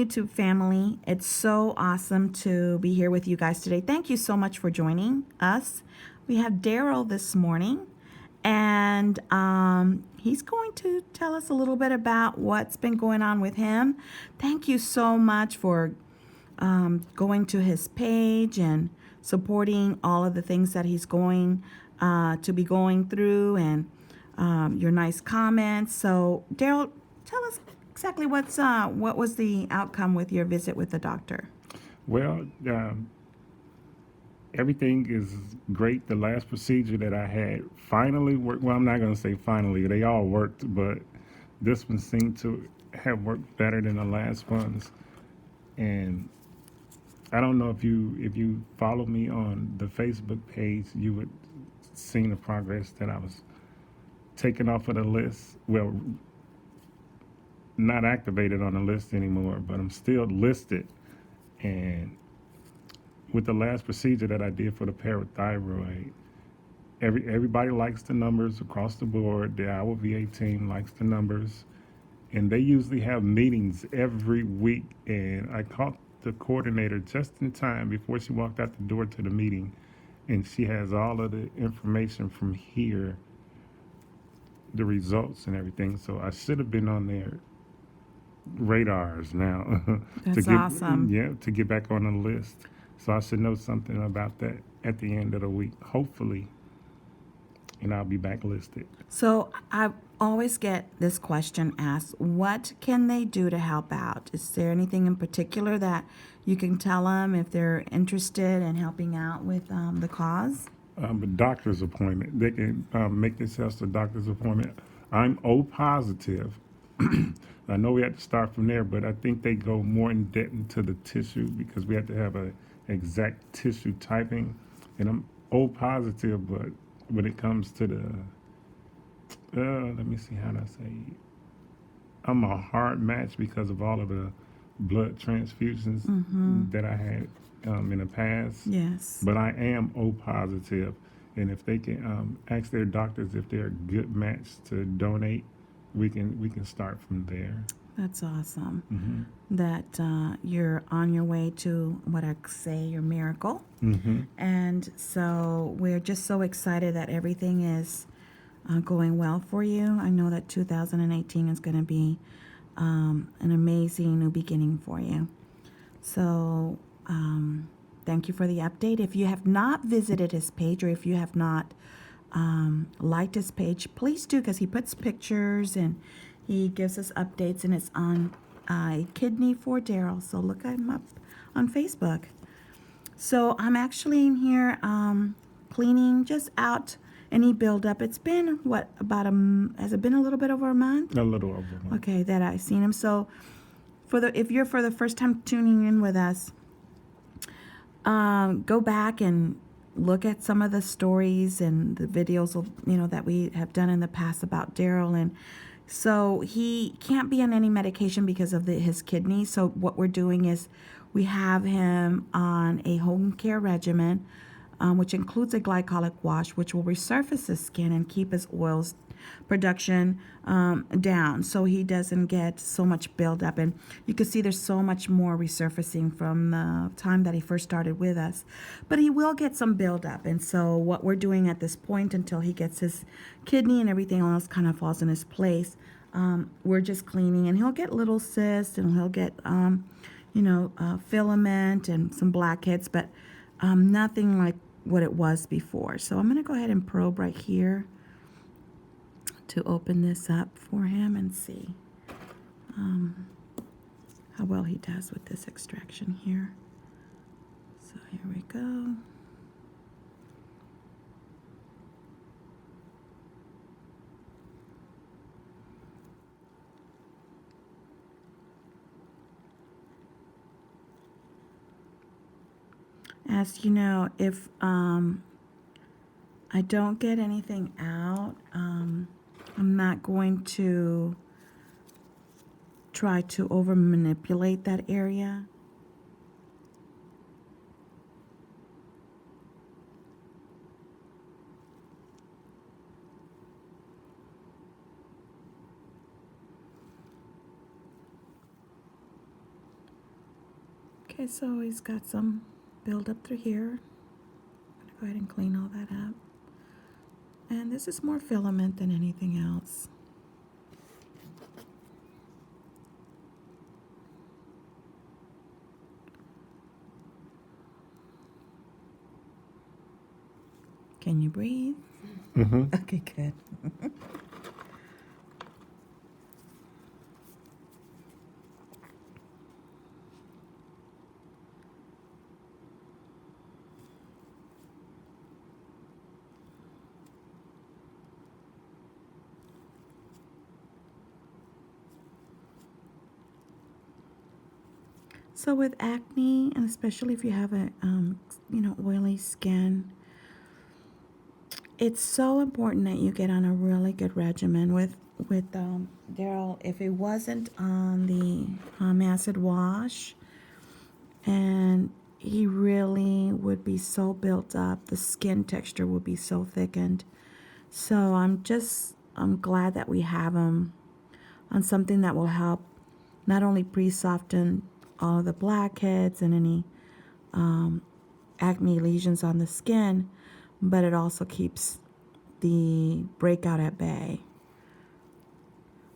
YouTube family. It's so awesome to be here with you guys today. Thank you so much for joining us. We have Daryl this morning, and he's going to tell us a little bit about what's been going on with him. Thank you so much for going to his page and supporting all of the things that he's going to be going through, and your nice comments. So, Daryl, tell us exactly what was the outcome with your visit with the doctor? Well, everything is great. The last procedure that I had finally worked. Well, I'm not going to say finally. They all worked, but this one seemed to have worked better than the last ones. And I don't know if you follow me on the Facebook page, you would see the progress that I was taken off of the list. Well, not activated on the list anymore, but I'm still listed. And with the last procedure that I did for the parathyroid, everybody likes the numbers across the board. The Our VA team likes the numbers, and they usually have meetings every week. And I caught the coordinator just in time before she walked out the door to the meeting, and she has all of the information from here, the results and everything. So I should have been on their radars now. That's awesome. Yeah, to get back on the list. So I should know something about that at the end of the week, hopefully, and I'll be back listed. So I always get this question asked, what can they do to help out? Is there anything in particular that you can tell them if they're interested in helping out with the cause? A doctor's appointment. They can make themselves a doctor's appointment. I'm O positive. I know we have to start from there, but I think they go more in depth into the tissue because we have to have a exact tissue typing. And I'm O positive, but when it comes to the, let me see how to say, I'm a hard match because of all of the blood transfusions that I had in the past. Yes. But I am O positive, and if they can ask their doctors if they're a good match to donate, we can start from there. That's awesome. That you're on your way to what I say your miracle. And so we're just so excited that everything is going well for you. I know that 2018 is going to be an amazing new beginning for you. So thank you for the update. If you have not visited his page, or if you have not liked his page, please do, because he puts pictures and he gives us updates, and it's on Kidney for Daryl. So look him up on Facebook. So I'm actually in here cleaning just out any buildup. It's been has it been a little bit over a month? A little over a month. Okay, that I've seen him. So if you're for the first time tuning in with us, go back and look at some of the stories and the videos, that we have done in the past about Daryl. And so he can't be on any medication because of his kidneys. So what we're doing is we have him on a home care regimen, which includes a glycolic wash, which will resurface his skin and keep his oils production down, so he doesn't get so much buildup. And you can see there's so much more resurfacing from the time that he first started with us, but he will get some buildup. And so what we're doing at this point, until he gets his kidney and everything else kind of falls in his place, we're just cleaning, and he'll get little cysts, and he'll get filament and some blackheads, but nothing like what it was before. So I'm going to go ahead and probe right here to open this up for him and see how well he does with this extraction here. So here we go. As you know, if I don't get anything out, I'm not going to try to over manipulate that area. so he's got some build up through here. I'm gonna go ahead and clean all that up. And this is more filament than anything else. Can you breathe? Mm-hmm. Okay, good. So with acne, and especially if you have a oily skin, it's so important that you get on a really good regimen with Daryl. If it wasn't on the acid wash, and he really would be so built up, the skin texture would be so thickened. So I'm glad that we have him on something that will help not only pre-soften all of the blackheads and any acne lesions on the skin, but it also keeps the breakout at bay.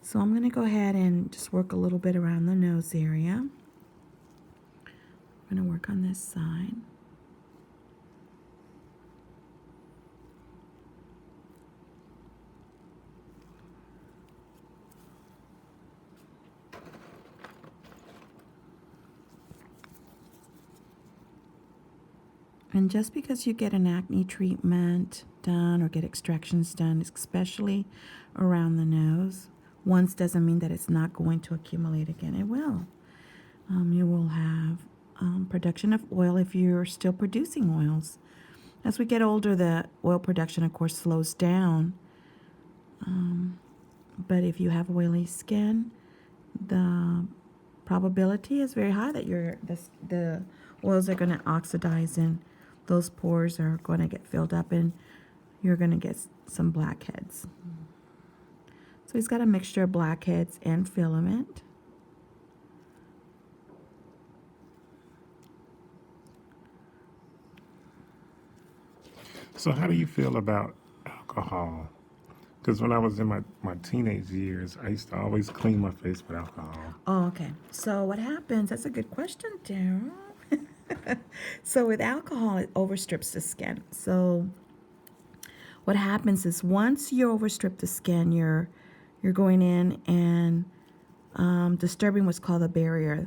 So I'm going to go ahead and just work a little bit around the nose area. I'm going to work on this side. And just because you get an acne treatment done or get extractions done, especially around the nose, once doesn't mean that it's not going to accumulate again. It will. You will have production of oil if you're still producing oils. As we get older, the oil production, of course, slows down. But if you have oily skin, the probability is very high that the oils are going to oxidize and those pores are going to get filled up and you're going to get some blackheads. So he's got a mixture of blackheads and filament. So how do you feel about alcohol? Because when I was in my teenage years, I used to always clean my face with alcohol. Oh, okay. So what happens? That's a good question, Daryl. So with alcohol, it overstrips the skin. So what happens is once you overstrip the skin, you're going in and disturbing what's called the barrier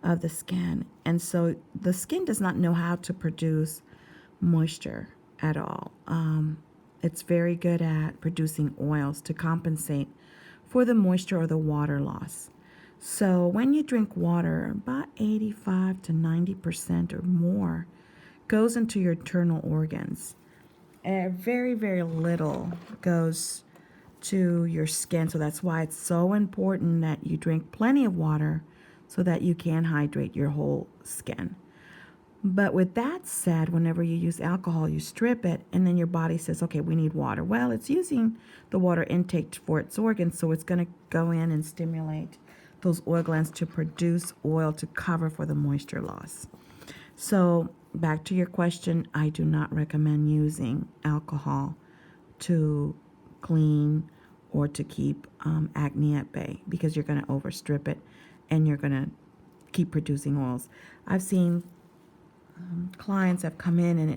of the skin. And so the skin does not know how to produce moisture at all. It's very good at producing oils to compensate for the moisture or the water loss. So when you drink water, about 85 to 90% or more goes into your internal organs. And very, very little goes to your skin. So that's why it's so important that you drink plenty of water so that you can hydrate your whole skin. But with that said, whenever you use alcohol, you strip it, and then your body says, okay, we need water. Well, it's using the water intake for its organs, so it's going to go in and stimulate those oil glands to produce oil to cover for the moisture loss. So back to your question, I do not recommend using alcohol to clean or to keep acne at bay because you're going to overstrip it and you're going to keep producing oils. I've seen clients have come in and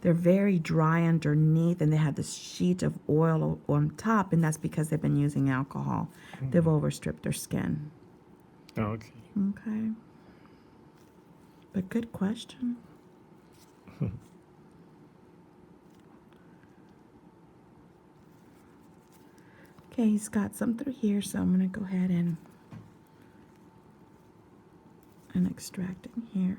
they're very dry underneath and they have this sheet of oil on top, and that's because they've been using alcohol. They've overstripped their skin. Okay. Okay. But good question. Okay, he's got some through here, so I'm going to go ahead and extract in here.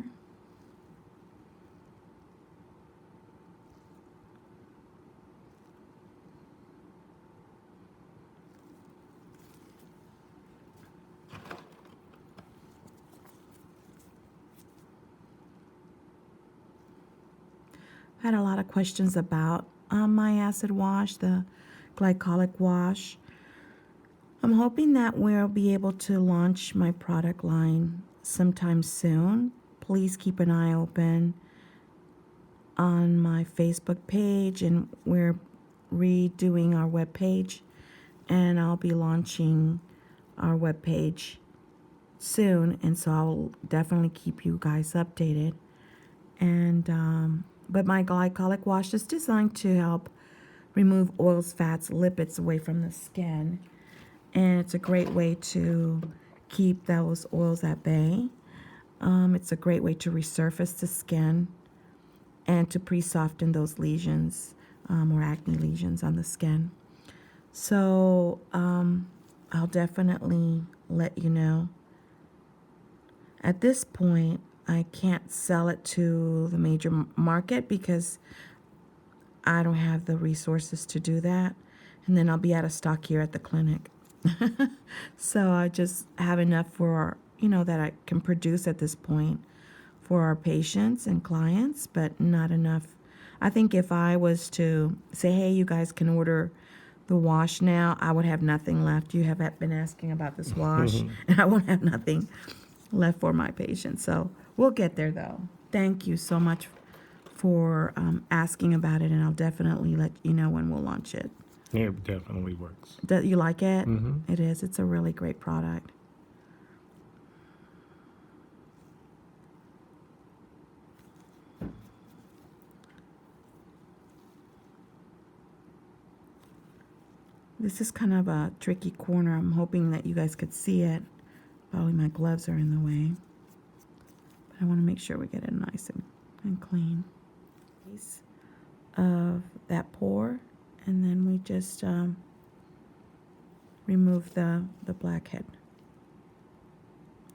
I had a lot of questions about my acid wash, the glycolic wash. I'm hoping that we'll be able to launch my product line sometime soon. please keep an eye open on my Facebook page, and we're redoing our webpage, and I'll be launching our webpage soon, and so I'll definitely keep you guys updated. And but my glycolic wash is designed to help remove oils, fats, lipids away from the skin, and it's a great way to keep those oils at bay. It's a great way to resurface the skin and to pre-soften those lesions or acne lesions on the skin. So I'll definitely let you know. At this point, I can't sell it to the major market because I don't have the resources to do that. And then I'll be out of stock here at the clinic. So I just have enough for, that I can produce at this point for our patients and clients, but not enough. I think if I was to say, hey, you guys can order the wash now, I would have nothing left. You have been asking about this wash, and I won't have nothing left for my patients. So we'll get there, though. Thank you so much for asking about it, and I'll definitely let you know when we'll launch it. Yeah, it definitely works. You like it? Mm-hmm. It is. It's a really great product. This is kind of a tricky corner. I'm hoping that you guys could see it. Probably my gloves are in the way. But I want to make sure we get it nice and clean. Piece of that pore, and then we just remove the blackhead.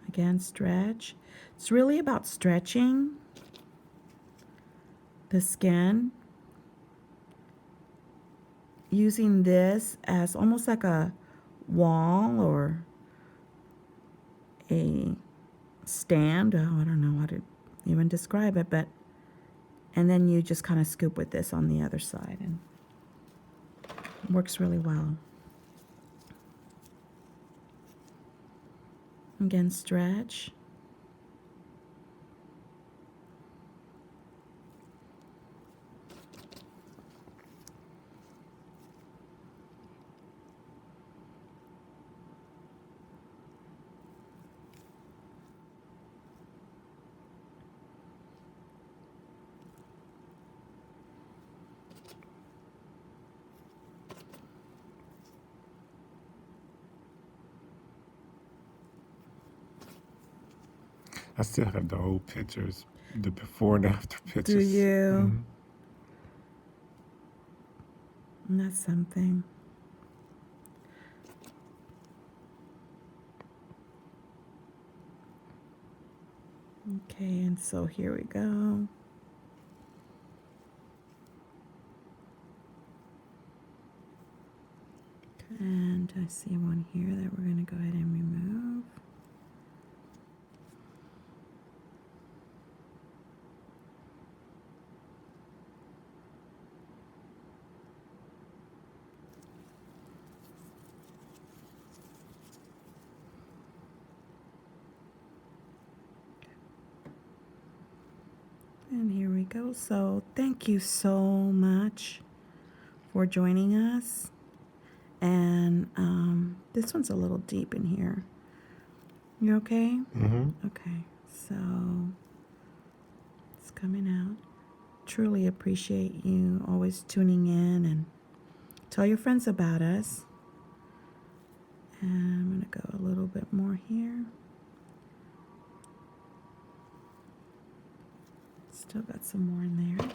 Again, stretch. It's really about stretching the skin, using this as almost like a wall or a stand. Oh, I don't know how to even describe it, but and then you just kind of scoop with this on the other side, and it works really well. Again, stretch. I still have the old pictures, the before and after pictures. Do you? Mm-hmm. And that's something. Okay, and so here we go. And I see one here that we're going to go ahead and remove. And here we go. So thank you so much for joining us. And this one's a little deep in here. You okay? Mm-hmm. Okay. So it's coming out. Truly appreciate you always tuning in, and tell your friends about us. And I'm going to go a little bit more here. Still got some more in there.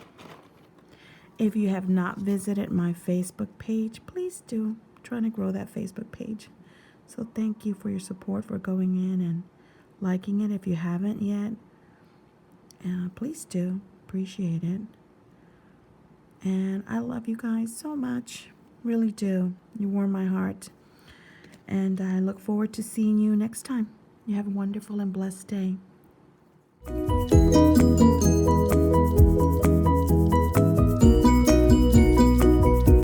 If you have not visited my Facebook page, please do. I'm trying to grow that Facebook page. So thank you for your support, for going in and liking it. If you haven't yet, please do. Appreciate it. And I love you guys so much. Really do. You warm my heart. And I look forward to seeing you next time. You have a wonderful and blessed day.